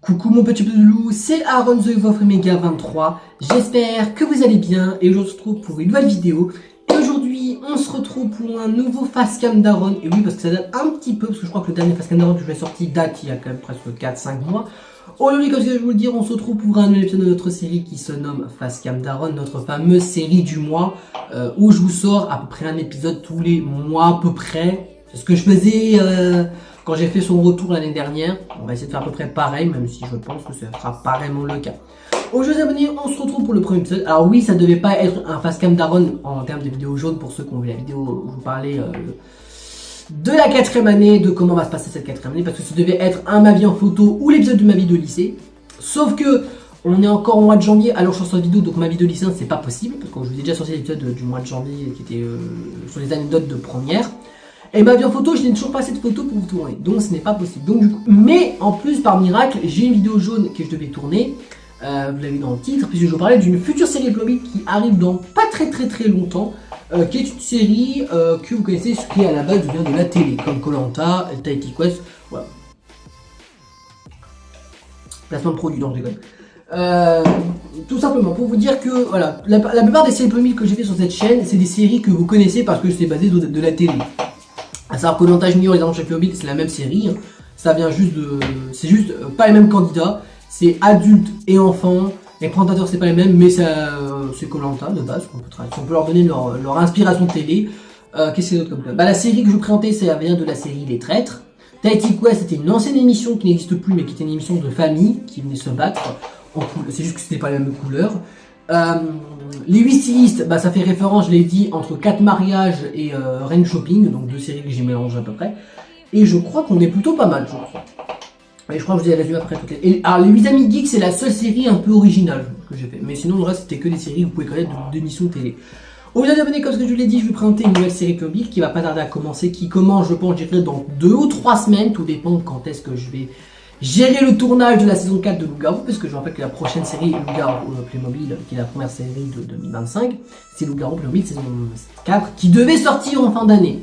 Coucou mon petit loup, c'est Aaron The Wolf Omega 23. J'espère que vous allez bien et aujourd'hui on se retrouve pour une nouvelle vidéo. Et aujourd'hui on se retrouve pour un nouveau facecam d'Aaron. Et oui, parce que ça date un petit peu, parce que je crois que le dernier facecam d'Aaron que je l'ai sorti date il y a quand même presque 4-5 mois. Aujourd'hui, comme je vais vous le dire, on se retrouve pour un nouvel épisode de notre série qui se nomme Facecam d'Aaron, notre fameuse série du mois où je vous sors à peu près un épisode tous les mois à peu près. C'est ce que je faisais quand j'ai fait son retour l'année dernière. On va essayer de faire à peu près pareil, même si je pense que ce sera pas vraiment le cas. Aujourd'hui les abonnés, on se retrouve pour le premier épisode. Alors oui, ça devait pas être un Facecam d'Aaron en termes de vidéo jaune pour ceux qui ont vu la vidéo où je vous parlais de la 4ème année, de comment va se passer cette 4ème année, parce que ça devait être un ma vie en photo ou l'épisode de ma vie de lycée. Sauf que on est encore au mois de janvier alors je sors cette vidéo, donc ma vie de lycéen c'est pas possible, parce que je vous ai déjà sorti l'épisode du mois de janvier qui était sur les anecdotes de première. Et ma vie en photo, je n'ai toujours pas assez de photos pour vous tourner, donc ce n'est pas possible. Donc du coup, mais en plus par miracle, j'ai une vidéo jaune que je devais tourner. Vous l'avez vu dans le titre, puisque je vous parlais d'une future série Playmobil qui arrive dans pas très longtemps, qui est une série que vous connaissez, ce qui à la base vient de la télé, comme Koh-Lanta, Tahiti Quest, voilà. Placement de produit, non je déconne. Tout simplement pour vous dire que voilà, la plupart des séries Playmobil que j'ai fait sur cette chaîne, c'est des séries que vous connaissez parce que c'est basé de la télé. À savoir Koh-Lanta Junior et les Aventures Playmobil, c'est la même série, hein. Ça vient juste de, c'est juste pas les mêmes candidats. C'est adultes et enfants, les présentateurs c'est pas les mêmes, mais c'est Koh-Lanta de base, on peut leur donner leur inspiration télé. Qu'est-ce qu'il y a d'autre comme ça? Bah, la série que je vous présentais, ça vient de la série Les Traîtres. Tahiti Quest, c'était une ancienne émission qui n'existe plus, mais qui était une émission de famille, qui venait se battre, c'est juste que c'était pas la même couleur. Les 8 stylistes, bah, ça fait référence, je l'ai dit, entre 4 mariages et Rain Shopping, donc deux séries que j'ai mélangées à peu près. Et je crois qu'on est plutôt pas mal, je crois. Et je crois que je vous ai résumé après toutes les... alors les 8 amis geeks, c'est la seule série un peu originale que j'ai fait. Mais sinon le reste c'était que des séries que vous pouvez connaître d'émissions télé. Au lieu d'abonner, comme ce que je vous l'ai dit, je vais vous présenter une nouvelle série Playmobil qui va pas tarder à commencer, qui commence je pense je dirais dans 2 ou 3 semaines, tout dépend quand est-ce que je vais gérer le tournage de la saison 4 de Loup-Garou, parce que je rappelle que la prochaine série Loup-Garou Playmobil, qui est la première série de 2025, c'est Loup-Garou Playmobil saison 4, qui devait sortir en fin d'année.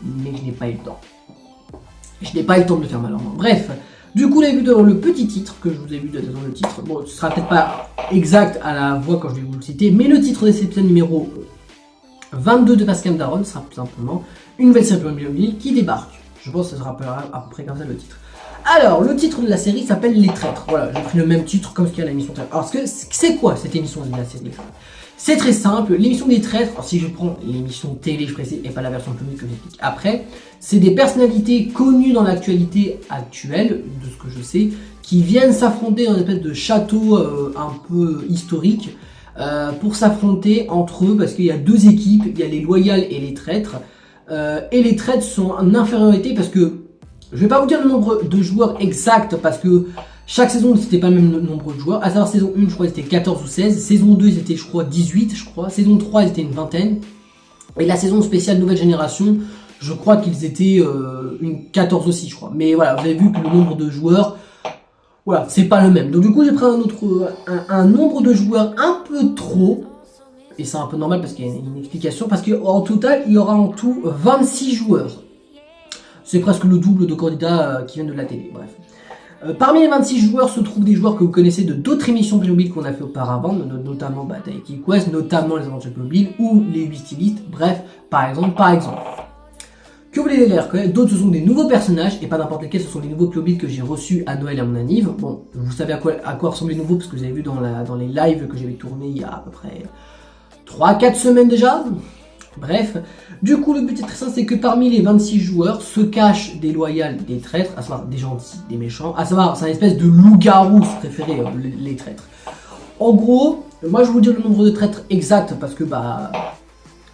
Mais je n'ai pas eu le temps. Je n'ai pas eu le temps de le faire malheureusement. Bref. Du coup, vous avez vu dans le petit titre que je vous ai vu dans le titre. Bon, ce sera peut-être pas exact à la voix quand je vais vous le citer, mais le titre de cet épisode numéro 22 de Facecam d'Aaron sera tout simplement une nouvelle série Playmobil qui débarque. Je pense que ça sera à peu près comme ça le titre. Alors, le titre de la série s'appelle Les Traîtres. Voilà, j'ai pris le même titre comme ce qu'il y a à l'émission. Alors, c'est quoi cette émission de la série? C'est très simple, l'émission des traîtres, alors si je prends l'émission télé, je précise, et pas la version publique que j'explique après, c'est des personnalités connues dans l'actualité actuelle, de ce que je sais, qui viennent s'affronter dans une espèce de château un peu historique, pour s'affronter entre eux, parce qu'il y a 2 équipes, il y a les loyales et les traîtres, et les traîtres sont en infériorité parce que, je vais pas vous dire le nombre de joueurs exact, parce que chaque saison, c'était pas le même nombre de joueurs. À savoir, saison 1, je crois, c'était 14 ou 16. Saison 2, c'était, je crois, 18, je crois. Saison 3, c'était une vingtaine. Et la saison spéciale Nouvelle Génération, je crois qu'ils étaient une 14 aussi, je crois. Mais voilà, vous avez vu que le nombre de joueurs, voilà, c'est pas le même. Donc du coup, j'ai pris un nombre de joueurs un peu trop. Et c'est un peu normal parce qu'il y a une explication. Parce qu'en total, il y aura en tout 26 joueurs. C'est presque le double de candidats qui viennent de la télé, bref. Parmi les 26 joueurs se trouvent des joueurs que vous connaissez de d'autres émissions Playmobil qu'on a fait auparavant, notamment Tahiti Quest, notamment les Aventures Playmobil ou les 8 stylistes, bref, par exemple. Que vous voulez les reconnaître, d'autres ce sont des nouveaux personnages, et pas n'importe lesquels, ce sont les nouveaux Playmobil que j'ai reçus à Noël et à mon anniv. Bon, vous savez à quoi ressemblent les nouveaux, parce que vous avez vu dans les lives que j'avais tourné il y a à peu près 3-4 semaines déjà. Bref, du coup le but est très simple, c'est que parmi les 26 joueurs se cachent des loyales, des traîtres, à savoir des gentils, des méchants, à savoir c'est une espèce de loup-garou, si vous préférez, les traîtres. En gros, moi je vais vous dire le nombre de traîtres exact parce que bah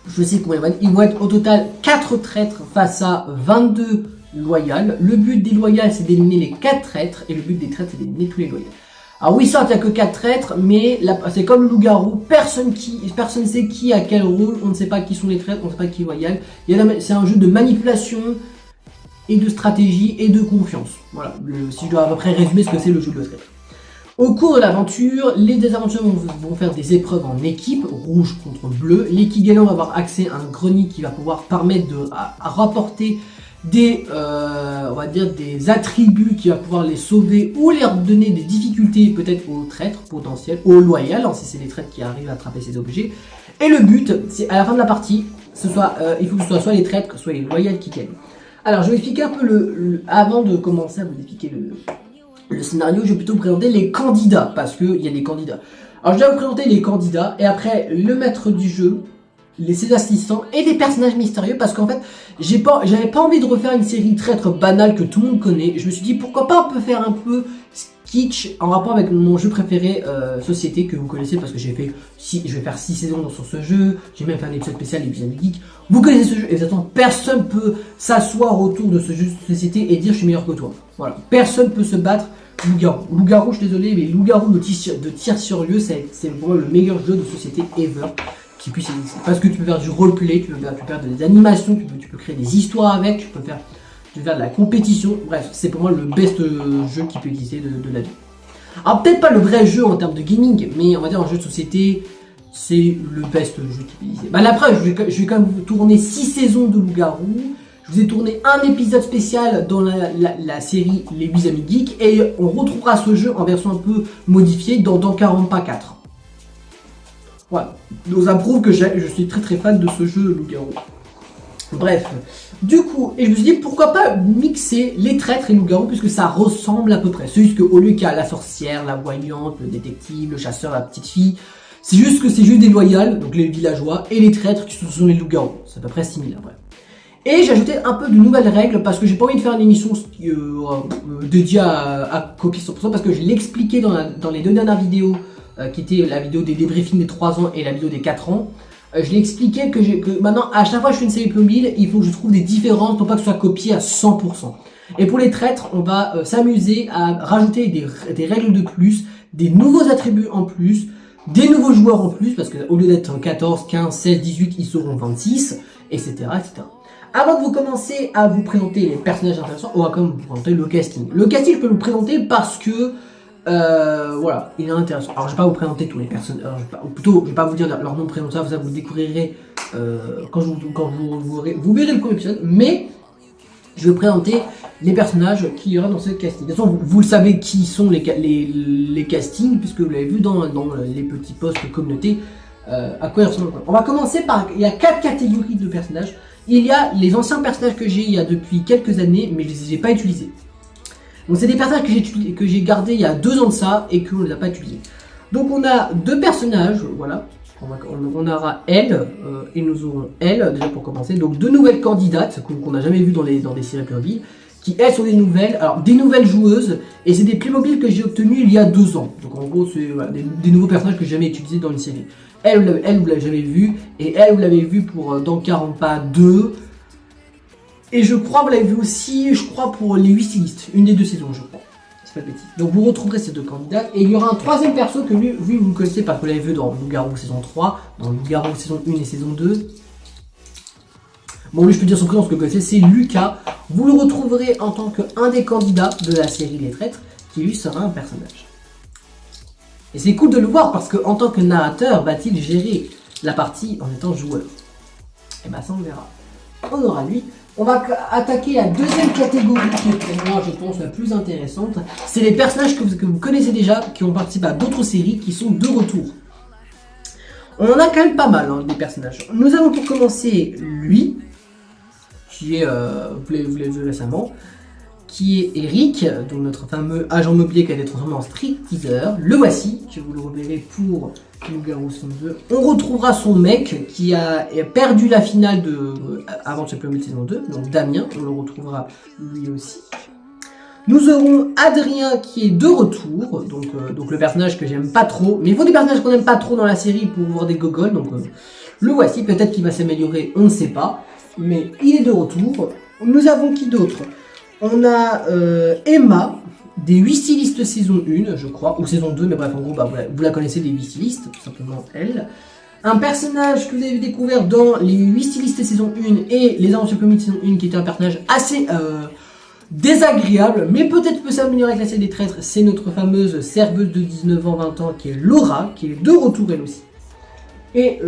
je sais combien ils vont être au total 4 traîtres face à 22 loyales. Le but des loyales c'est d'éliminer les 4 traîtres et le but des traîtres c'est d'éliminer tous les loyales. Alors oui, certes, il n'y a que 4 traîtres, mais c'est comme le loup-garou, personne ne sait qui a quel rôle, on ne sait pas qui sont les traîtres, on ne sait pas qui est loyal. C'est un jeu de manipulation et de stratégie et de confiance. Voilà, si je dois à peu près résumer ce que c'est le jeu de traître. Au cours de l'aventure, les désaventuriers vont faire des épreuves en équipe, rouge contre bleu. L'équipe gagnante va avoir accès à un grenier qui va pouvoir permettre à rapporter on va dire des attributs qui va pouvoir les sauver ou leur donner des difficultés peut-être aux traîtres potentiels, aux loyaux, hein, si c'est les traîtres qui arrivent à attraper ces objets. Et le but, c'est à la fin de la partie, il faut que ce soit les traîtres, soit les loyaux qui gagnent. Alors je vais expliquer un peu avant de commencer à vous expliquer le scénario, je vais plutôt vous présenter les candidats, parce qu'il y a des candidats. Alors je vais vous présenter les candidats, et après le maître du jeu, ses assistants et des personnages mystérieux, parce qu'en fait j'avais pas envie de refaire une série traître banale que tout le monde connaît. Je me suis dit pourquoi pas on peut faire un peu kitsch en rapport avec mon jeu préféré Société, que vous connaissez parce que je vais faire 6 saisons sur ce jeu. J'ai même fait un épisode spécial, l'épisode geek. Vous connaissez ce jeu, exactement. Personne peut s'asseoir autour de ce jeu de société et dire je suis meilleur que toi. Voilà, personne peut se battre. Loup-garou. Loup-garou, je suis désolé, mais Loup-garou de tir sur lieu, c'est pour moi le meilleur jeu de société ever qui puisse exister. Parce que tu peux faire du roleplay, tu peux faire des animations, tu peux créer des histoires avec, tu peux faire de la compétition. Bref, c'est pour moi le best jeu qui peut exister de la vie. Alors peut-être pas le vrai jeu en termes de gaming, mais on va dire un jeu de société, c'est le best jeu qui peut exister. Bah la preuve, je vais quand même vous tourner 6 saisons de Loup-garou. Je vous ai tourné un épisode spécial dans la série Les 8 Amis Geeks, et on retrouvera ce jeu en version un peu modifiée dans 40 pas 4. Voilà, donc ça prouve que je suis très très fan de ce jeu Loup-garou. Bref, du coup, et je me suis dit pourquoi pas mixer les traîtres et Loup-garou, puisque ça ressemble à peu près. C'est juste qu'au lieu qu'il y a la sorcière, la voyante, le détective, le chasseur, la petite fille, c'est juste que c'est juste des loyaux, donc les villageois, et les traîtres qui sont les loups-garous. C'est à peu près similaire, bref. Et j'ai ajouté un peu de nouvelles règles parce que j'ai pas envie de faire une émission dédiée à Copy 100%, parce que je l'ai expliqué dans les 2 dernières vidéos qui étaient la vidéo des débriefings des 3 ans et la vidéo des 4 ans. Je l'ai expliqué que maintenant à chaque fois que je fais une série mobile, il faut que je trouve des différences pour pas que ce soit copié à 100%. Et pour les traîtres, on va s'amuser à rajouter des règles de plus, des nouveaux attributs en plus, des nouveaux joueurs en plus, parce qu'au lieu d'être 14, 15, 16, 18, ils seront 26, etc. etc. Avant de vous commencer à vous présenter les personnages intéressants, on va quand même vous présenter le casting. Le casting, je peux le présenter parce que, voilà, il est intéressant. Alors, je vais pas vous présenter tous les personnages, ou plutôt, je vais pas vous dire leur nom de prénom, ça vous le découvrirez quand vous verrez le premier épisode, mais je vais vous présenter les personnages qu'il y aura dans ce casting. De toute façon, vous le savez qui sont les castings, puisque vous l'avez vu dans les petits posts communauté, à quoi ils ressemblent. On va commencer par, il y a 4 catégories de personnages. Il y a les anciens personnages que j'ai il y a depuis quelques années, mais je les ai pas utilisés. Donc c'est des personnages que j'ai gardés il y a 2 ans de ça et qu'on ne les a pas utilisés. Donc on a 2 personnages, voilà. On aura elle et nous aurons elle, déjà pour commencer. Donc 2 nouvelles candidates qu'on n'a jamais vues dans des séries Playmobil, qui elles sont des nouvelles joueuses, et c'est des Playmobil que j'ai obtenus il y a 2 ans. Donc en gros c'est voilà, des nouveaux personnages que j'ai jamais utilisés dans une série. Elle, vous l'avez jamais vu, et elle, vous l'avez vu pour dans 40 pas 2. Et je crois, vous l'avez vu aussi, je crois, pour les 8 stylistes, une des 2 saisons, je crois. C'est pas de bêtises. Donc vous retrouverez ces 2 candidats, et il y aura un 3e perso que lui vous le connaissez parce que vous l'avez vu dans Loup-garou saison 3, dans Loup-garou saison 1 et saison 2. Bon, lui, je peux dire son prénom, ce que vous connaissez, c'est Lucas. Vous le retrouverez en tant qu'un des candidats de la série Les Traîtres, qui lui sera un personnage. Et c'est cool de le voir parce qu'en tant que narrateur, va-t-il gérer la partie en étant joueur? Et bah ça on verra. On aura lui. On va attaquer la 2e catégorie qui est pour moi je pense la plus intéressante. C'est les personnages que vous connaissez déjà, qui ont participé à d'autres séries, qui sont de retour. On en a quand même pas mal des personnages. Nous avons pour commencer lui, qui est, vous l'avez vu récemment, qui est Eric, donc notre fameux agent immobilier qui a été transformé en stripteaseur. Le voici, que vous le reverrez pour Loup-garou saison 2. On retrouvera son mec qui a perdu la finale avant de Playmobil saison 2, donc Damien, on le retrouvera lui aussi. Nous aurons Adrien qui est de retour, donc le personnage que j'aime pas trop, mais il faut des personnages qu'on aime pas trop dans la série pour voir des gogoles, donc le voici, peut-être qu'il va s'améliorer, on ne sait pas, mais il est de retour. Nous avons qui d'autre? On a Emma, des 8 stylistes saison 1, je crois, ou saison 2, mais bref, en gros, bah, vous la connaissez, des 8 stylistes, tout simplement elle. Un personnage que vous avez découvert dans les 8 stylistes saison 1 et les aventures comiques saison 1, qui était un personnage assez désagréable, mais peut-être peut s'améliorer avec la série des traîtres, c'est notre fameuse serveuse de 19 ans, 20 ans, qui est Laura, qui est de retour elle aussi. Et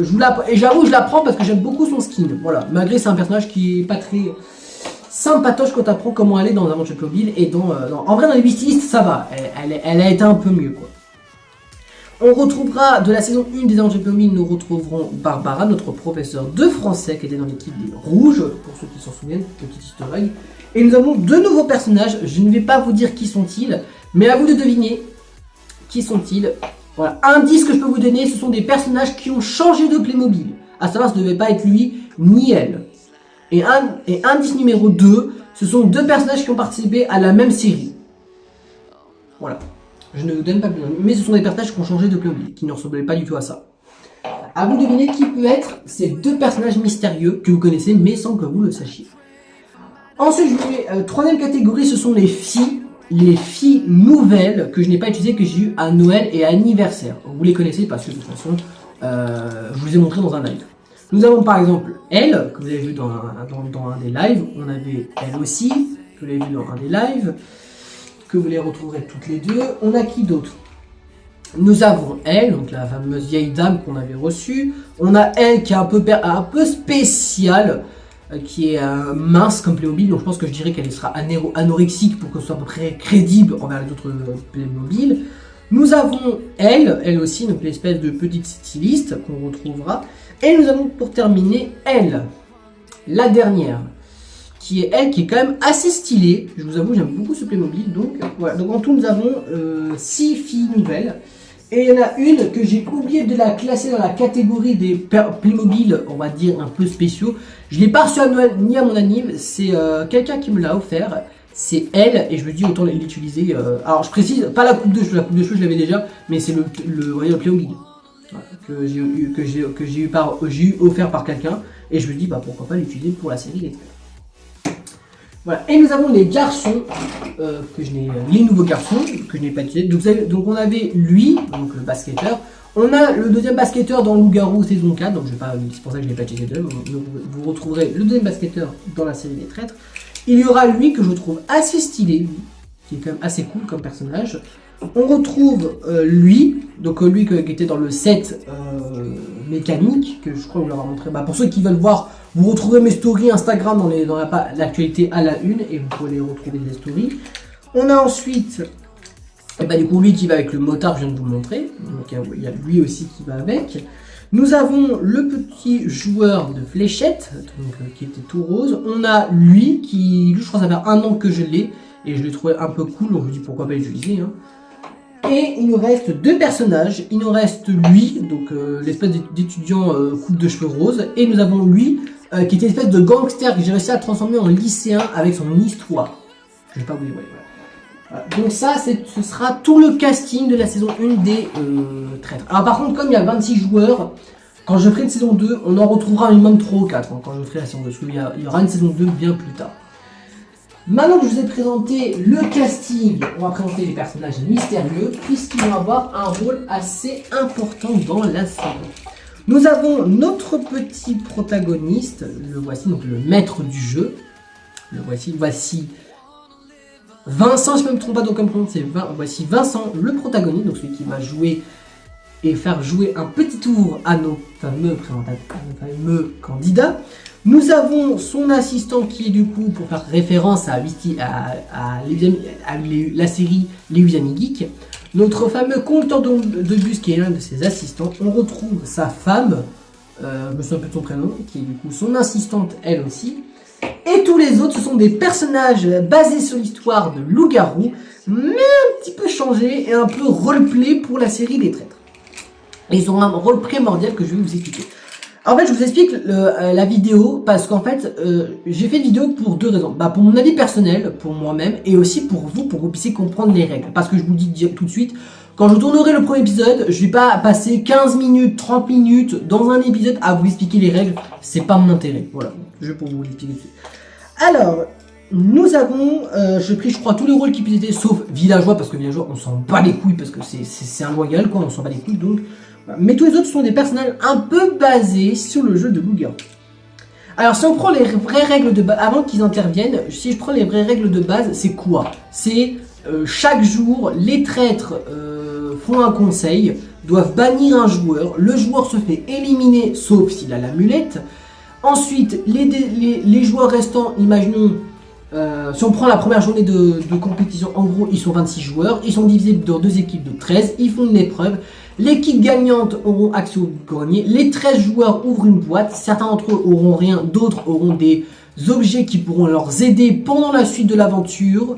j'avoue, je la prends parce que j'aime beaucoup son skin, voilà, malgré c'est un personnage qui est pas très... sympatoche quand tu apprends comment aller dans Aventure Playmobil et en vrai dans les Beasties ça va, elle a été un peu mieux quoi. On retrouvera de la saison 1 des Aventures Playmobil, nous retrouverons Barbara, notre professeur de français qui était dans l'équipe des Rouges, pour ceux qui s'en souviennent, petit historique. Et nous avons deux nouveaux personnages, je ne vais pas vous dire qui sont-ils, mais à vous de deviner qui sont-ils. Voilà, indice que je peux vous donner, ce sont des personnages qui ont changé de Playmobil. À savoir, ce ne devait pas être lui ni elle. Et indice numéro 2, ce sont deux personnages qui ont participé à la même série. Voilà. Je ne vous donne pas plus d'indices, mais ce sont des personnages qui ont changé de Playmobil, qui ne ressemblaient pas du tout à ça. À vous de deviner qui peut être ces deux personnages mystérieux que vous connaissez, mais sans que vous le sachiez. Ensuite, je vais troisième catégorie, ce sont les filles nouvelles que je n'ai pas utilisées, que j'ai eues à Noël et à anniversaire. Vous les connaissez parce que de toute façon, je vous ai montré dans un live. Nous avons par exemple elle, que vous avez vu dans un des lives. On avait elle aussi, que vous avez vu dans un des lives, que vous les retrouverez toutes les deux. On a qui d'autre? Nous avons elle, donc la fameuse vieille dame qu'on avait reçue. On a elle qui est un peu spéciale, qui est mince comme Playmobil, donc je pense que je dirais qu'elle sera anorexique pour que ce soit à peu près crédible envers les autres Playmobil. Nous avons elle aussi, donc l'espèce de petite styliste qu'on retrouvera. Et nous avons pour terminer elle, la dernière, qui est elle qui est quand même assez stylée. Je vous avoue, j'aime beaucoup ce Playmobil. Donc voilà, donc en tout nous avons 6 filles nouvelles. Et il y en a une que j'ai oublié de la classer dans la catégorie des Playmobil, on va dire un peu spéciaux. Je ne l'ai pas reçu à Noël ni à mon anniv, c'est quelqu'un qui me l'a offert. C'est elle, et je me dis autant l'utiliser. Alors je précise, pas la coupe de cheveux, la coupe de cheveux je l'avais déjà, mais c'est le Playmobil. Voilà, que j'ai eu offert par quelqu'un, et je me dis bah pourquoi pas l'utiliser pour la série Les Traîtres. Voilà, et nous avons les garçons, les nouveaux garçons que je n'ai pas utilisés. Donc on avait lui, donc le basketteur. On a le deuxième basketteur dans Loup-Garou saison 4, donc c'est pour ça que je n'ai pas utilisé deux. Vous retrouverez le deuxième basketteur dans la série Les Traîtres. Il y aura lui que je trouve assez stylé, qui est quand même assez cool comme personnage. On retrouve lui qui était dans le set mécanique, que je crois vous l'avoir montré. Bah, pour ceux qui veulent voir, vous retrouverez mes stories Instagram dans l'actualité à la une, et vous pouvez les retrouver les stories. On a ensuite, du coup lui qui va avec le motard, je viens de vous le montrer. Donc il y a lui aussi qui va avec. Nous avons le petit joueur de fléchettes, qui était tout rose. On a lui, je crois que ça fait 1 an que je l'ai, et je l'ai trouvé un peu cool, donc je me dis pourquoi pas l'utiliser. Hein. Et il nous reste deux personnages. Il nous reste lui, donc l'espèce d'étudiant coupe de cheveux rose, et nous avons lui, qui était une espèce de gangster que j'ai réussi à transformer en lycéen avec son histoire. Je vais pas vous dire, voilà. Donc ça, ce sera tout le casting de la saison 1 des Traîtres. Alors par contre, comme il y a 26 joueurs, quand je ferai une saison 2, on en retrouvera un minimum 3 ou 4 quand je ferai la saison 2, parce qu'il y aura une saison 2 bien plus tard. Maintenant que je vous ai présenté le casting, on va présenter les personnages mystérieux, puisqu'ils vont avoir un rôle assez important dans la série. Nous avons notre petit protagoniste, le voici, donc le maître du jeu. Voici Vincent, si je ne me trompe pas, donc comme c'est voici Vincent, le protagoniste, donc celui qui va jouer et faire jouer un petit tour à nos fameux présentateurs, à nos fameux candidats. Nous avons son assistant qui est du coup, pour faire référence à la série Les 8 Amis Geeks, notre fameux conducteur de bus qui est l'un de ses assistants. On retrouve sa femme, je me souviens plus de son prénom, qui est du coup son assistante elle aussi. Et tous les autres, ce sont des personnages basés sur l'histoire de Loup-Garou, mais un petit peu changés et un peu roleplay pour la série des Traîtres. Et ils ont un rôle primordial que je vais vous expliquer. En fait, je vous explique la vidéo parce qu'en fait, j'ai fait une vidéo pour deux raisons. Pour mon avis personnel, pour moi-même, et aussi pour que vous puissiez comprendre les règles. Parce que je vous dis tout de suite, quand je tournerai le premier épisode, je vais pas passer 15 minutes, 30 minutes dans un épisode à vous expliquer les règles. C'est pas mon intérêt. Voilà, je vais pour vous expliquer tout de suite. Alors, nous avons, je crois, tous les rôles qui puissent être, sauf villageois, parce que villageois, on s'en bat les couilles, parce que c'est un loyal, quoi, on s'en bat les couilles, donc... Mais tous les autres sont des personnages un peu basés sur le jeu de Loup-Garou. Alors si on prend les vraies règles de base, avant qu'ils interviennent, si je prends les vraies règles de base, c'est quoi? C'est chaque jour, les traîtres font un conseil, doivent bannir un joueur, le joueur se fait éliminer sauf s'il a l'amulette. Ensuite, les joueurs restants, imaginons Si on prend la première journée de compétition, en gros, ils sont 26 joueurs. Ils sont divisés dans 2 équipes de 13. Ils font une épreuve. L'équipe gagnante auront accès au grenier. Les 13 joueurs ouvrent une boîte. Certains d'entre eux auront rien, d'autres auront des objets qui pourront leur aider pendant la suite de l'aventure.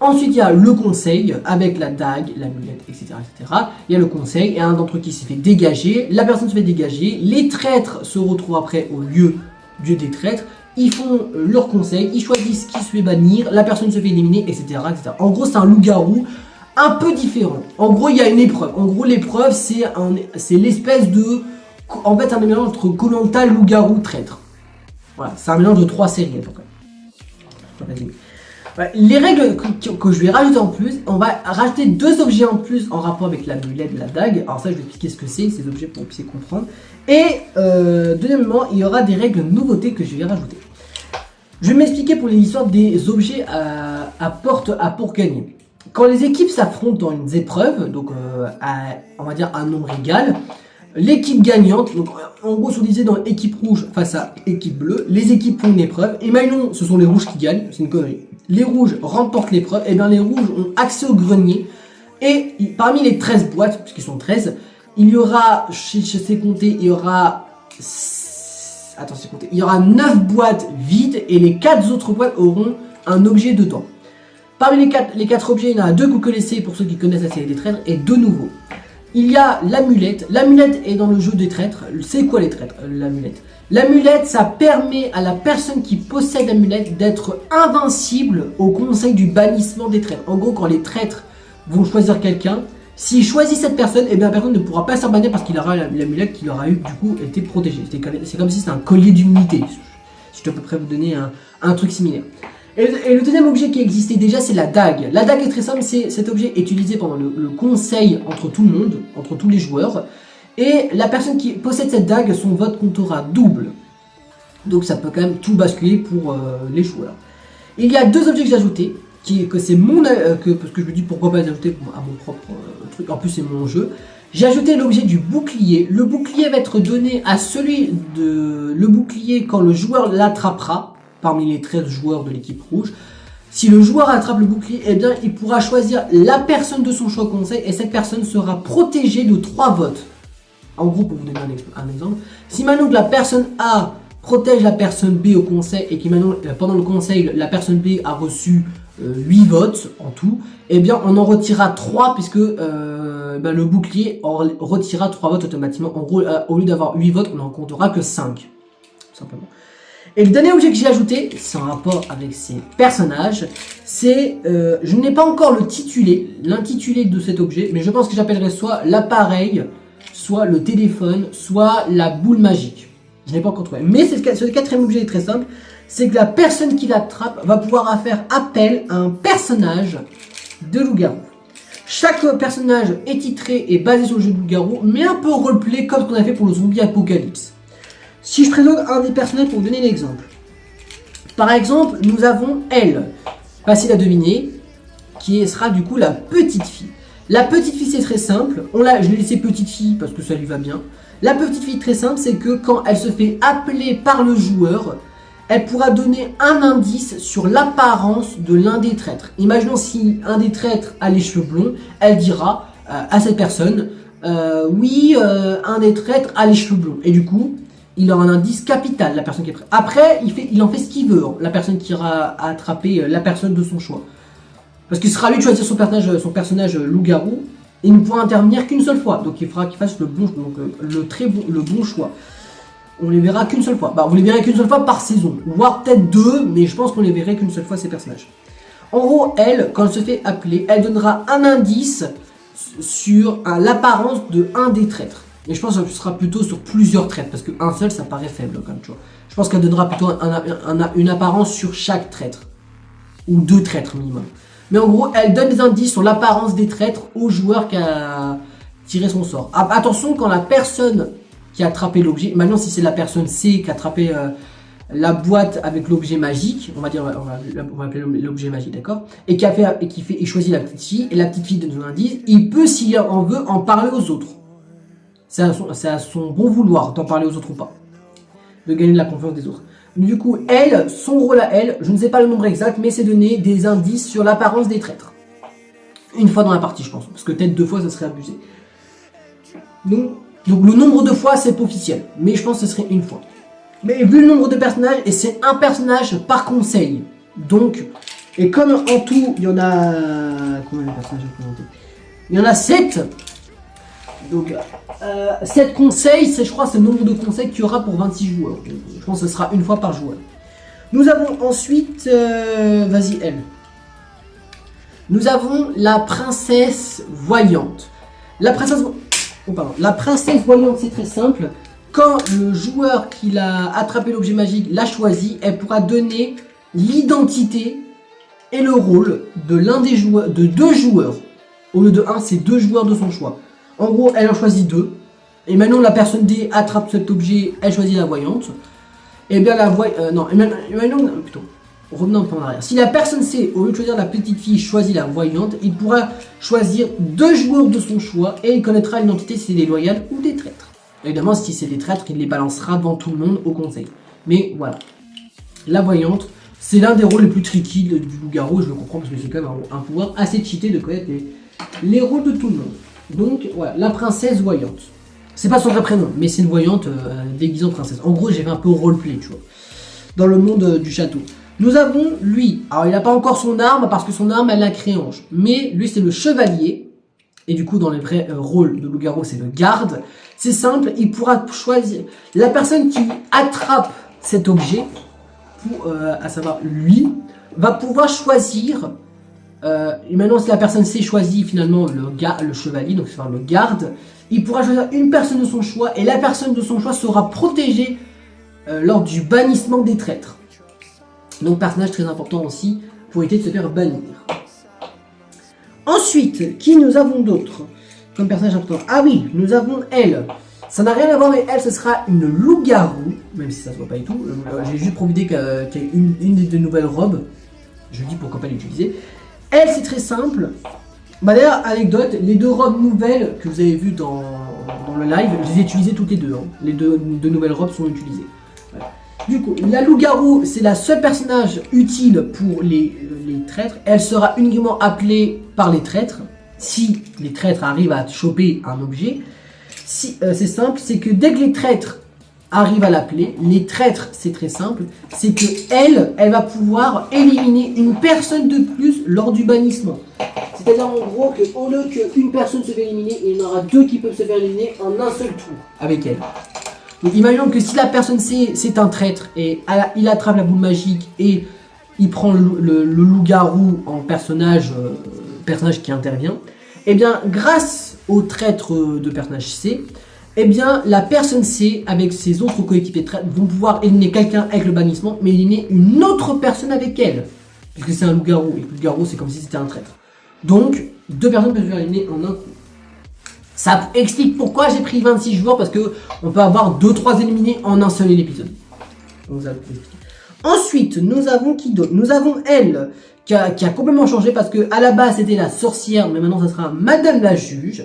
Ensuite, il y a le conseil avec la dague, l'amulette, etc., etc. Il y a le conseil et un d'entre eux qui s'est fait dégager. La personne se fait dégager. Les traîtres se retrouvent après au lieu des traîtres. Ils font leur conseil, ils choisissent qui se fait bannir, la personne se fait éliminer, etc., etc. En gros, c'est un loup-garou un peu différent. En gros, il y a une épreuve. En gros, l'épreuve, c'est l'espèce de... En fait, un mélange entre Koh-Lanta, loup-garou, traître. Voilà, c'est un mélange de 3 séries à peu près. Voilà, les règles que je vais rajouter en plus, on va rajouter 2 objets en plus en rapport avec l'amulette, la dague. Alors ça, je vais expliquer ce que c'est, ces objets pour que vous puissiez comprendre. Et deuxièmement, il y aura des règles nouveautés que je vais rajouter. Je vais m'expliquer pour l'histoire des objets à pour gagner. Quand les équipes s'affrontent dans une épreuve, donc on va dire un nombre égal, l'équipe gagnante, donc en gros, si on disait dans équipe rouge face à équipe bleue, les équipes font une épreuve. Imaginons, ce sont les rouges qui gagnent, c'est une connerie. Les rouges remportent l'épreuve, et bien les rouges ont accès au grenier. Et parmi les 13 boîtes, puisqu'ils sont 13, il y aura, je sais compter, il y aura... Attends, c'est compter. Il y aura 9 boîtes vides et les 4 autres boîtes auront un objet dedans. Parmi les 4 objets, il y en a 2 que vous connaissez pour ceux qui connaissent la série des traîtres et 2 nouveaux. Il y a l'amulette. L'amulette est dans le jeu des traîtres. C'est quoi les traîtres, l'amulette? L'amulette, ça permet à la personne qui possède l'amulette d'être invincible au conseil du bannissement des traîtres. En gros, quand les traîtres vont choisir quelqu'un, s'il choisit cette personne, et bien la personne ne pourra pas s'en bannir parce qu'il aura l'amulette qui aura eu du coup été protégée. C'est comme si c'était un collier d'immunité. Si je peux à peu près vous donner un truc similaire. Et le deuxième objet qui existait déjà, c'est la dague. La dague est très simple, cet objet est utilisé pendant le conseil entre tout le monde, entre tous les joueurs. Et la personne qui possède cette dague, son vote comptera double. Donc ça peut quand même tout basculer pour les joueurs. Il y a 2 objets que j'ai ajoutés. Parce que je me dis pourquoi pas les ajouter à mon propre truc, en plus c'est mon jeu. J'ai ajouté l'objet du bouclier. Le bouclier va être donné à le bouclier quand le joueur l'attrapera, parmi les 13 joueurs de l'équipe rouge. Si le joueur attrape le bouclier, eh bien il pourra choisir la personne de son choix au conseil et cette personne sera protégée de 3 votes. En gros, pour vous donner un exemple, si maintenant que la personne A protège la personne B au conseil et que maintenant, pendant le conseil, la personne B a reçu 8 votes en tout, eh bien on en retirera 3 puisque le bouclier en retirera 3 votes automatiquement. En gros, au lieu d'avoir 8 votes, on n'en comptera que 5. Tout simplement. Et le dernier objet que j'ai ajouté, c'est en rapport avec ces personnages, c'est, je n'ai pas encore l'intitulé de cet objet, mais je pense que j'appellerai soit l'appareil, soit le téléphone, soit la boule magique. Je n'ai pas encore trouvé. Mais ce 4e objet est très simple, c'est que la personne qui l'attrape va pouvoir faire appel à un personnage de loup-garou. Chaque personnage est titré et basé sur le jeu de loup-garou, mais un peu roleplay comme ce qu'on a fait pour le zombie apocalypse. Si je présente un des personnages pour vous donner l'exemple. Par exemple, nous avons elle, facile à deviner, qui sera du coup la petite fille. La petite fille c'est très simple, je l'ai laissé petite fille parce que ça lui va bien. La petite fille très simple c'est que quand elle se fait appeler par le joueur, elle pourra donner un indice sur l'apparence de l'un des traîtres. Imaginons si un des traîtres a les cheveux blonds, elle dira à cette personne, oui, un des traîtres a les cheveux blonds. Et du coup, il aura un indice capital, la personne qui est prête. Après, il en fait ce qu'il veut, hein, la personne qui ira attraper la personne de son choix. Parce qu'il sera à lui de choisir son personnage loup-garou, et il ne pourra intervenir qu'une seule fois. Donc il faudra qu'il fasse le bon choix. On les verra qu'une seule fois. Vous les verrez qu'une seule fois par saison. Voire peut-être 2, mais je pense qu'on les verrait qu'une seule fois ces personnages. En gros, elle, quand elle se fait appeler, elle donnera un indice sur l'apparence de un des traîtres. Et je pense que ce sera plutôt sur plusieurs traîtres, parce qu'un seul, ça paraît faible quand même, tu vois. Je pense qu'elle donnera plutôt une apparence sur chaque traître. Ou 2 traîtres minimum. Mais en gros, elle donne des indices sur l'apparence des traîtres au joueur qui a tiré son sort. Attention, quand la personne qui a attrapé l'objet, maintenant si c'est la personne C qui a attrapé la boîte avec l'objet magique, on va appeler l'objet magique, d'accord, et qui choisit la petite fille, et la petite fille donne son indice, il peut, s'il en veut, en parler aux autres. C'est à son bon vouloir d'en parler aux autres ou pas. De gagner de la confiance des autres. Du coup, elle, son rôle à elle, je ne sais pas le nombre exact, mais c'est donner des indices sur l'apparence des traîtres. Une fois dans la partie, je pense, parce que peut-être 2 fois, ça serait abusé. Donc le nombre de fois, c'est pas officiel, mais je pense que ce serait 1 fois. Mais vu le nombre de personnages, et c'est un personnage par conseil. Donc, et comme en tout, il y en a... Combien de personnages j'ai présenté? Il y en a 7. Donc, 7 conseils, je crois, c'est le nombre de conseils qu'il y aura pour 26 joueurs. Je pense que ce sera 1 fois par joueur. Nous avons ensuite... vas-y, elle. Nous avons la princesse voyante. La princesse... Oh, pardon. La princesse voyante, c'est très simple. Quand le joueur qui a attrapé l'objet magique l'a choisi, elle pourra donner l'identité et le rôle de l'un des joueurs, de 2 joueurs. Au lieu de 1, c'est 2 joueurs de son choix. En gros, elle en choisit 2. Et maintenant, la personne D attrape cet objet, elle choisit la voyante. Et bien la voyante... non, plutôt. Revenons un peu en arrière. Si la personne C, au lieu de choisir la petite fille, choisit la voyante, il pourra choisir 2 joueurs de son choix et il connaîtra l'identité si c'est des loyales ou des traîtres. Évidemment, si c'est des traîtres, il les balancera devant tout le monde au conseil. Mais voilà. La voyante, c'est l'un des rôles les plus tricky du loup-garou, je le comprends parce que c'est quand même un pouvoir assez cheaté de connaître les rôles de tout le monde. Donc voilà, la princesse voyante. C'est pas son vrai prénom, mais c'est une voyante déguisée en princesse. En gros, j'ai fait un peu roleplay, tu vois, dans le monde du château. Nous avons lui, alors il n'a pas encore son arme parce que son arme elle a créange, mais lui c'est le chevalier. Et du coup, dans les vrais rôles de loup-garou, c'est le garde. C'est simple, il pourra choisir la personne qui attrape cet objet, à savoir lui, va pouvoir choisir. Et maintenant, si la personne C choisit finalement le chevalier, donc c'est le garde, il pourra choisir une personne de son choix et la personne de son choix sera protégée lors du bannissement des traîtres. Donc, personnage très important aussi pour éviter de se faire bannir. Ensuite, qui nous avons d'autres comme personnage important? Ah oui, nous avons elle. Ça n'a rien à voir, mais elle, ce sera une loup-garou, même si ça se voit pas du tout. J'ai juste profité qu'il y ait une des 2 nouvelles robes. Je dis pourquoi pas l'utiliser. Elle, c'est très simple. Bah d'ailleurs, anecdote, les 2 robes nouvelles que vous avez vues dans le live, je les ai utilisées toutes les 2. Hein. Les deux nouvelles robes sont utilisées. Voilà. Du coup, la loup-garou, c'est la seule personnage utile pour les traîtres. Elle sera uniquement appelée par les traîtres. Si les traîtres arrivent à choper un objet, si, c'est simple, c'est que dès que les traîtres arrivent à l'appeler, les traîtres, c'est très simple, c'est que elle va pouvoir éliminer une personne de plus lors du bannissement. C'est-à-dire en gros qu'au lieu qu'une personne se fait éliminer, il y en aura 2 qui peuvent se faire éliminer en un seul tour avec elle. Donc imaginons que si la personne c'est un traître et il attrape la boule magique et il prend le loup-garou en personnage qui intervient, et bien grâce au traître de personnage C, et bien la personne C avec ses autres coéquipiers traîtres vont pouvoir éliminer quelqu'un avec le bannissement, mais éliminer une autre personne avec elle, puisque c'est un loup-garou, et le loup-garou c'est comme si c'était un traître. Donc 2 personnes peuvent se faire éliminer en un coup. Ça explique pourquoi j'ai pris 26 joueurs, parce que on peut avoir 2-3 éliminés en un seul épisode. Ensuite, nous avons qui d'autre? Nous avons elle, qui a complètement changé, parce que à la base c'était la sorcière, mais maintenant ça sera Madame la Juge.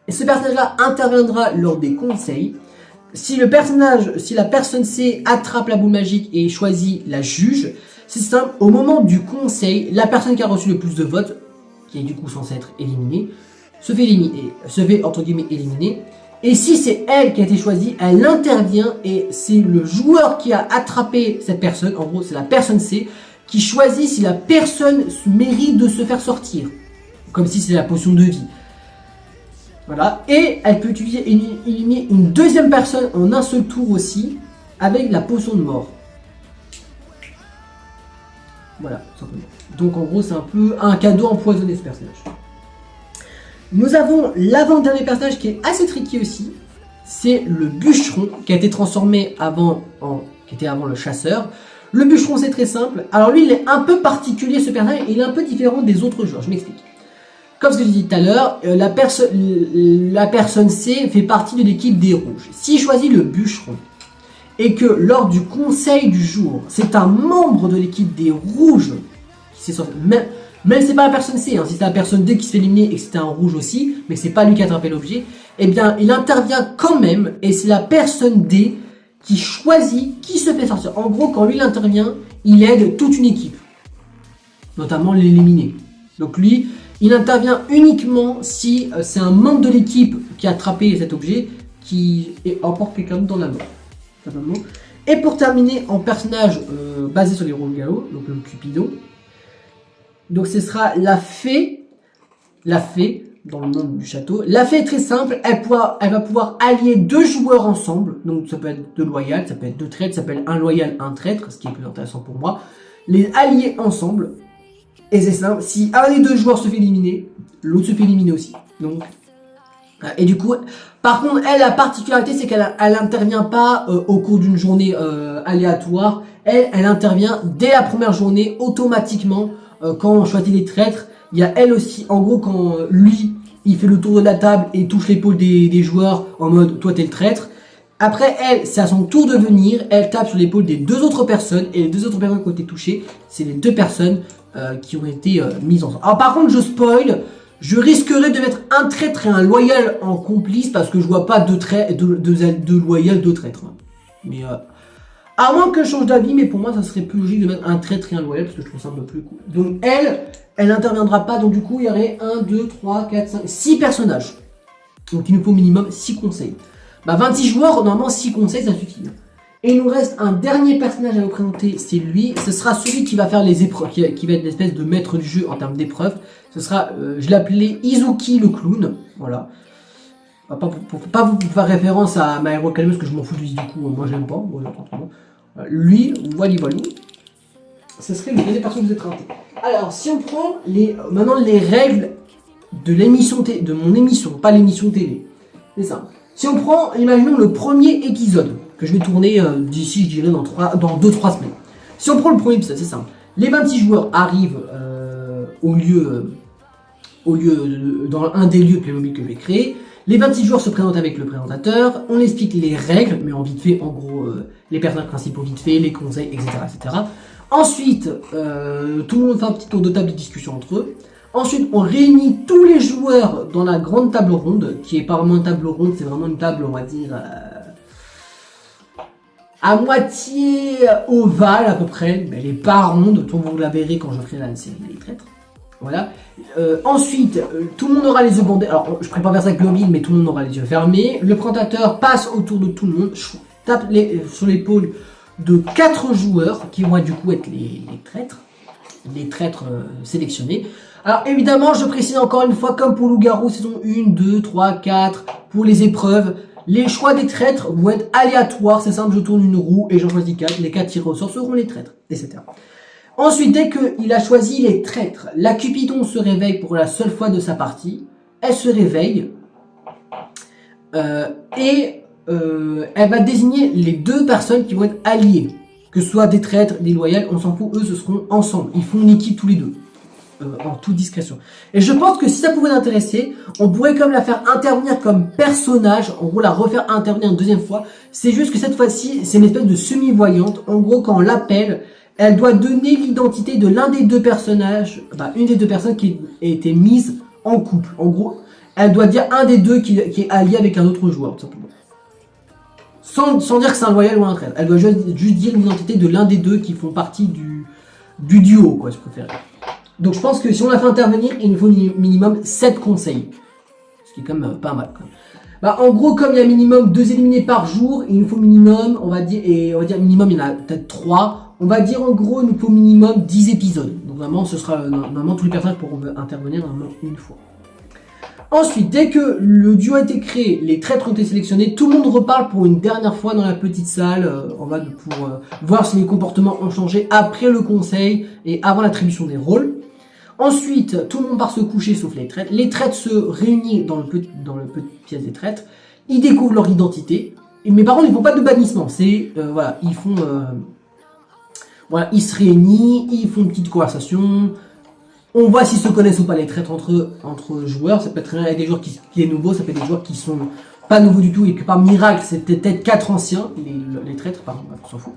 Et ce personnage-là interviendra lors des conseils. Si la personne C attrape la boule magique et choisit la juge, c'est simple, au moment du conseil, la personne qui a reçu le plus de votes, qui est du coup censée être éliminée, se fait entre guillemets éliminer. Et si c'est elle qui a été choisie, elle intervient et c'est le joueur qui a attrapé cette personne, en gros c'est la personne C, qui choisit si la personne mérite de se faire sortir. Comme si c'est la potion de vie. Voilà, et elle peut éliminer une 2e personne en un seul tour aussi, avec la potion de mort. Voilà, simplement. Donc en gros c'est un peu un cadeau empoisonné ce personnage. Nous avons l'avant-dernier personnage qui est assez tricky aussi, c'est le bûcheron qui a été transformé qui était avant le chasseur. Le bûcheron c'est très simple, alors lui il est un peu particulier ce personnage, il est un peu différent des autres joueurs, je m'explique. Comme ce que j'ai dit tout à l'heure, la personne C fait partie de l'équipe des rouges. S'il choisit le bûcheron et que lors du conseil du jour, c'est un membre de l'équipe des rouges qui s'est sorti, même c'est pas la personne C, hein, si c'est la personne D qui se fait éliminer et que c'était un rouge aussi, mais que c'est pas lui qui a attrapé l'objet, eh bien il intervient quand même et c'est la personne D qui choisit qui se fait sortir. En gros, quand lui il intervient, il aide toute une équipe, notamment l'éliminer. Donc lui, il intervient uniquement si c'est un membre de l'équipe qui a attrapé cet objet qui emporte quelqu'un dans la mort. Et pour terminer, en personnage basé sur les rôles gallo, donc le Cupido, donc ce sera la fée, dans le monde du château. La fée est très simple, elle va pouvoir allier 2 joueurs ensemble, donc ça peut être 2 loyales, ça peut être 2 traîtres, ça peut être un loyal, un traître, ce qui est plus intéressant pour moi. Les allier ensemble, et c'est simple, si un des 2 joueurs se fait éliminer, l'autre se fait éliminer aussi. Donc, et du coup, par contre, elle, la particularité, c'est qu'elle intervient pas au cours d'une journée aléatoire, elle intervient dès la première journée, automatiquement, quand on choisit les traîtres. Il y a elle aussi, en gros, quand lui, il fait le tour de la table et touche l'épaule des joueurs en mode, toi t'es le traître. Après, elle, c'est à son tour de venir, elle tape sur l'épaule des 2 autres personnes, et les 2 autres personnes qui ont été touchées, c'est les 2 personnes qui ont été mises ensemble. Alors par contre, je spoil, je risquerais de mettre un traître et un loyal en complice, parce que je vois pas deux loyal, 2 traîtres. Mais à moins que je change d'avis, mais pour moi, ça serait plus logique de mettre un traître et un loyal, parce que je trouve ça un peu plus cool. Donc elle n'interviendra pas, donc du coup il y aurait 1, 2, 3, 4, 5, 6 personnages. Donc il nous faut au minimum 6 conseils. 26 joueurs, normalement 6 conseils ça suffit. Et il nous reste un dernier personnage à vous présenter, c'est lui. Ce sera celui qui va faire les épreuves, qui va être l'espèce de maître du jeu en termes d'épreuves. Ce sera, je l'appelais Izuki le clown, voilà. Pour pas vous faire référence à My Hero Academia, parce que je m'en fous du coup, moi j'aime pas. Lui, voilà. Ce serait le deuxième personnage que vous êtes raté. Alors, si on prend maintenant les règles de l'émission, de mon émission, pas l'émission télé. C'est ça. Si on prend, imaginons le premier épisode, que je vais tourner d'ici, je dirais, dans 2-3 semaines. Si on prend le premier épisode, c'est simple. Les 26 joueurs arrivent dans un des lieux de Playmobil que je vais créer. Les 26 joueurs se présentent avec le présentateur, on explique les règles, mais en vite fait, en gros, les personnages principaux vite fait, les conseils, etc. etc. Ensuite, tout le monde fait un petit tour de table de discussion entre eux. Ensuite, on réunit tous les joueurs dans la grande table ronde, qui est pas vraiment une table ronde, c'est vraiment une table, on va dire, à moitié ovale à peu près, mais elle est pas ronde, tout le monde la verrez quand je ferai la série des traîtres. Voilà. Ensuite, tout le monde aura les yeux bandés. Alors, je prépare faire ça avec Globin, mais tout le monde aura les yeux fermés. Le présentateur passe autour de tout le monde, tape sur l'épaule de 4 joueurs qui vont du coup être les traîtres sélectionnés. Alors évidemment, je précise encore une fois, comme pour Loup-Garou saison 1, 2, 3, 4, pour les épreuves, les choix des traîtres vont être aléatoires. C'est simple, je tourne une roue et j'en choisis 4. Les 4 tirés au sort seront les traîtres, etc. Ensuite, dès qu'il a choisi les traîtres, la Cupidon se réveille pour la seule fois de sa partie. Elle se réveille elle va désigner les 2 personnes qui vont être alliées. Que ce soit des traîtres, des loyales, on s'en fout, eux ce seront ensemble. Ils font une équipe tous les 2. En toute discrétion. Et je pense que si ça pouvait l'intéresser, on pourrait comme la faire intervenir comme personnage, en gros la refaire intervenir une deuxième fois. C'est juste que cette fois-ci, c'est une espèce de semi-voyante. En gros, quand on l'appelle, elle doit donner l'identité de l'un des 2 personnages, une des 2 personnes qui a été mise en couple. En gros, elle doit dire un des 2 qui est allié avec un autre joueur, tout simplement. Sans dire que c'est un loyal ou un traître. Elle doit juste dire l'identité de l'un des 2 qui font partie du duo, quoi, je préfère. Donc je pense que si on la fait intervenir, il nous faut minimum 7 conseils. Ce qui est quand même pas mal. Quand même. En gros, comme il y a minimum 2 éliminés par jour, il nous faut minimum, on va dire minimum, il y en a peut-être 3. On va dire en gros, il nous faut minimum 10 épisodes. Donc vraiment, ce sera normalement tous les personnages pourront intervenir normalement une fois. Ensuite, dès que le duo a été créé, les traîtres ont été sélectionnés, tout le monde reparle pour une dernière fois dans la petite salle, pour voir si les comportements ont changé après le conseil et avant l'attribution des rôles. Ensuite, tout le monde part se coucher sauf les traîtres. Les traîtres se réunissent dans le petit pièce des traîtres. Ils découvrent leur identité. Mais par contre, ils font pas de bannissement. C'est ils font ils se réunissent, ils font une petite conversation. On voit s'ils se connaissent ou pas les traîtres entre joueurs. Ça peut être avec des joueurs qui est nouveau, ça peut être des joueurs qui sont pas nouveaux du tout et que par miracle, c'est peut-être 4 anciens, les traîtres, pardon, on s'en fout.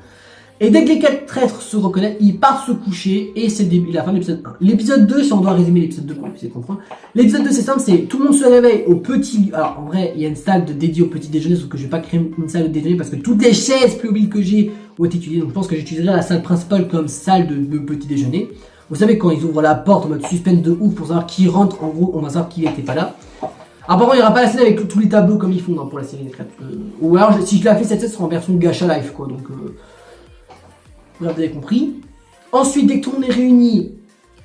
Et dès que les 4 traîtres se reconnaissent, ils partent se coucher et c'est la fin de l'épisode 1. L'épisode 2, si on doit résumer l'épisode 2 pour essayer de comprendre. L'épisode 2, c'est simple, c'est tout le monde se réveille au petit... Alors en vrai, il y a une salle dédiée au petit déjeuner, sauf que je vais pas créer une salle de déjeuner parce que toutes les chaises Playmobil que j'ai ont été utilisées. Donc je pense que j'utiliserai la salle principale comme salle de petit déjeuner. Vous savez, quand ils ouvrent la porte en mode suspense de ouf pour savoir qui rentre, en gros, on va savoir qui n'était pas là. Alors par contre, il n'y aura pas la scène avec tous les tableaux comme ils font pour la série des crêpes. Ou alors, si je la fais, cette scène sera en version gacha live, quoi. Donc... vous avez compris. Ensuite, dès que tout le monde est réuni,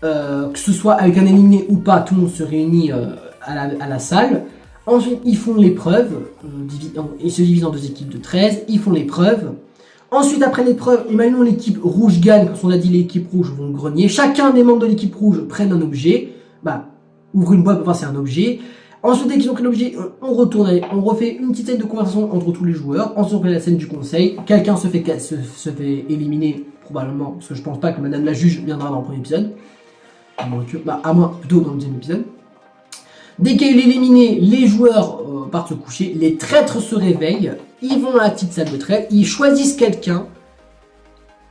que ce soit avec un éliminé ou pas, tout le monde se réunit à la salle. Ensuite, ils font l'épreuve. Ils se divisent en 2 équipes de 13. Ils font l'épreuve. Ensuite, après l'épreuve, imaginons l'équipe rouge gagne. Comme on a dit, l'équipe rouge vont grenier. Chacun des membres de l'équipe rouge prennent un objet. Ouvre une boîte pour voir si c'est un objet. Ensuite, dès qu'ils ont pris l'objet, on retourne, on refait une petite scène de conversation entre tous les joueurs. Ensuite, on fait la scène du conseil. Quelqu'un se fait éliminer, probablement, parce que je pense pas que Madame la Juge viendra dans le premier épisode. À moins, plutôt dans le deuxième épisode. Dès qu'elle est éliminée, les joueurs partent se coucher. Les traîtres se réveillent. Ils vont dans la petite salle de traître. Ils choisissent quelqu'un.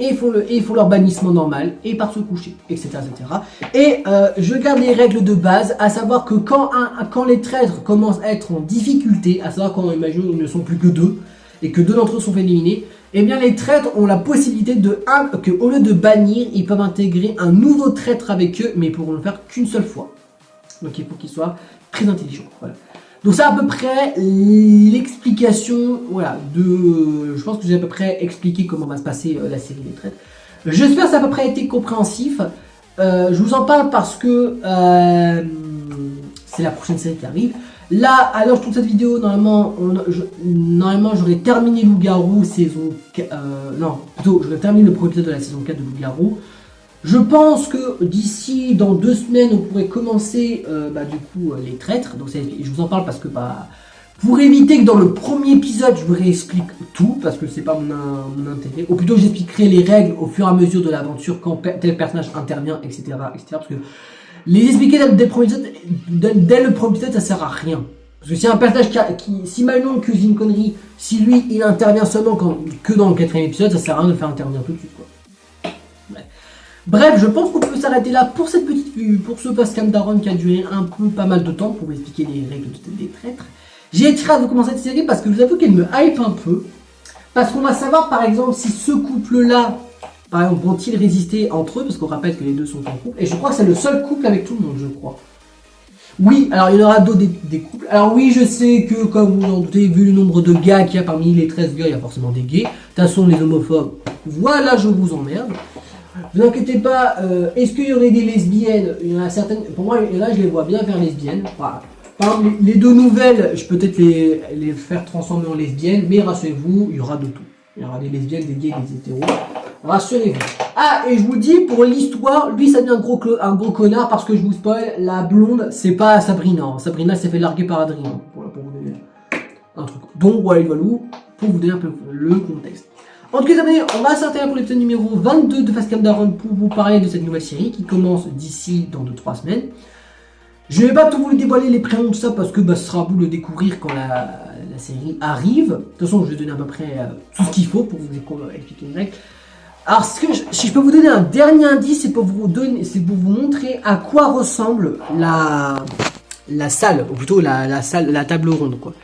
Et ils font leur bannissement normal, et partent se coucher, etc. etc. Et je garde les règles de base, à savoir que quand les traîtres commencent à être en difficulté, à savoir quand, imaginons, ils ne sont plus que 2, et que 2 d'entre eux sont fait éliminer, eh bien les traîtres ont la possibilité qu'au lieu de bannir, ils peuvent intégrer un nouveau traître avec eux, mais ils pourront le faire qu'une seule fois. Donc il faut qu'ils soient très intelligents. Voilà. Donc c'est à peu près l'explication, voilà, je pense que j'ai à peu près expliqué comment va se passer la série des traîtres. J'espère que ça a à peu près été compréhensif. Je vous en parle parce que c'est la prochaine série qui arrive. Là, à l'heure de cette vidéo, normalement j'aurais terminé Loup-Garou saison... non, plutôt, j'aurais terminé le premier épisode de la saison 4 de Loup-Garou. Je pense que d'ici dans 2 semaines, on pourrait commencer les traîtres. Donc je vous en parle parce que pour éviter que dans le premier épisode, je vous réexplique tout, parce que c'est pas mon intérêt. Ou plutôt, j'expliquerai les règles au fur et à mesure de l'aventure, quand tel personnage intervient, etc., etc. Parce que les expliquer dès le premier épisode, ça sert à rien. Parce que si un personnage si Malon accuse une connerie, si lui, il intervient seulement que dans le 4e épisode, ça sert à rien de le faire intervenir tout de suite, quoi. Bref, je pense qu'on peut s'arrêter là pour pour ce Pascal Daron qui a duré pas mal de temps pour vous expliquer les règles des traîtres. J'ai très hâte de commencer cette série parce que je vous avoue qu'elle me hype un peu. Parce qu'on va savoir par exemple si ce couple-là, par exemple, vont-ils résister entre eux, parce qu'on rappelle que les deux sont en couple. Et je crois que c'est le seul couple avec tout le monde, je crois. Oui, alors il y en aura d'autres des couples. Alors oui, je sais que comme vous en doutez, vu le nombre de gars qu'il y a parmi les 13 gars, il y a forcément des gays. De toute façon, les homophobes, voilà, je vous emmerde. Ne vous inquiétez pas, est-ce qu'il y aurait des lesbiennes? Il y en a certaines, pour moi, là je les vois bien faire lesbiennes. Voilà. Par exemple, les 2 nouvelles, je peux peut-être les faire transformer en lesbiennes, mais rassurez-vous, il y aura de tout. Il y aura des lesbiennes, des gays, des hétéros. Rassurez-vous. Ah, et je vous dis, pour l'histoire, lui ça devient un gros connard parce que je vous spoil, la blonde, c'est pas Sabrina. Sabrina s'est fait larguer par Adrien. Voilà, pour vous donner un truc. Donc voilà, pour vous donner un peu le contexte. En tout cas, les amis, on va s'arrêter là pour l'épisode numéro 22 de Fast Cam Daron pour vous parler de cette nouvelle série qui commence d'ici dans 2-3 semaines. Je vais pas tout vous dévoiler les prénoms de ça parce que ce sera à vous de le découvrir quand la série arrive. De toute façon, je vais donner à peu près tout ce qu'il faut pour vous expliquer les règles. Alors, si je peux vous donner un dernier indice, c'est pour vous montrer à quoi ressemble la salle, ou plutôt la table ronde, quoi.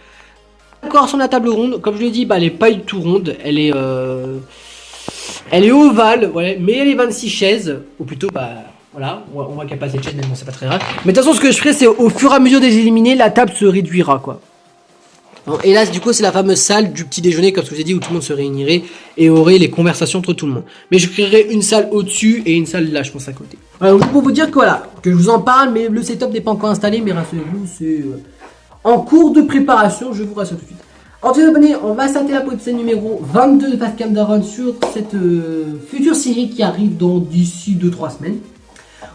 D'accord, sur la table ronde, comme je l'ai dit, elle est pas du tout ronde, elle est ovale, ouais, mais elle est 26 chaises, ou plutôt, voilà, on voit qu'il n'y a pas assez de chaises, mais bon, c'est pas très grave. Mais de toute façon, ce que je ferai, c'est au fur et à mesure des éliminés, la table se réduira, quoi. Et là, du coup, c'est la fameuse salle du petit déjeuner, comme je vous ai dit, où tout le monde se réunirait et aurait les conversations entre tout le monde. Mais je créerai une salle au-dessus et une salle là, je pense, à côté. Voilà, donc pour vous dire que voilà, que je vous en parle, mais le setup n'est pas encore installé, mais rassurez-vous, c'est en cours de préparation, je vous rassure tout de suite. En tout cas, abonnés, on va s'arrêter là pour l'épisode numéro 22 de Fast Cam Daron sur cette future série qui arrive d'ici 2-3 semaine.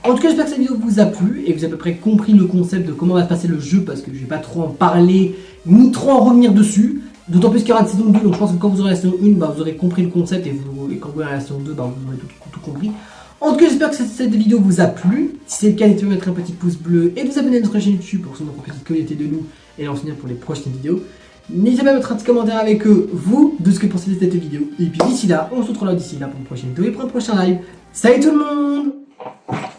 En tout cas, j'espère que cette vidéo vous a plu et que vous avez à peu près compris le concept de comment va se passer le jeu, parce que je vais pas trop en parler ni trop en revenir dessus. D'autant plus qu'il y aura une saison 2, donc je pense que quand vous aurez la saison 1, vous aurez compris le concept, et quand vous aurez la saison 2, vous aurez tout compris. En tout cas, j'espère que cette vidéo vous a plu. Si c'est le cas, n'hésitez pas à mettre un petit pouce bleu et de vous abonner à notre chaîne YouTube pour que vous une petite communauté de nous et en finir pour les prochaines vidéos. N'hésitez pas à mettre un petit commentaire avec vous de ce que vous pensez de cette vidéo. Et puis d'ici là, on se retrouve là d'ici là pour une prochaine vidéo et pour un prochain live. Salut tout le monde!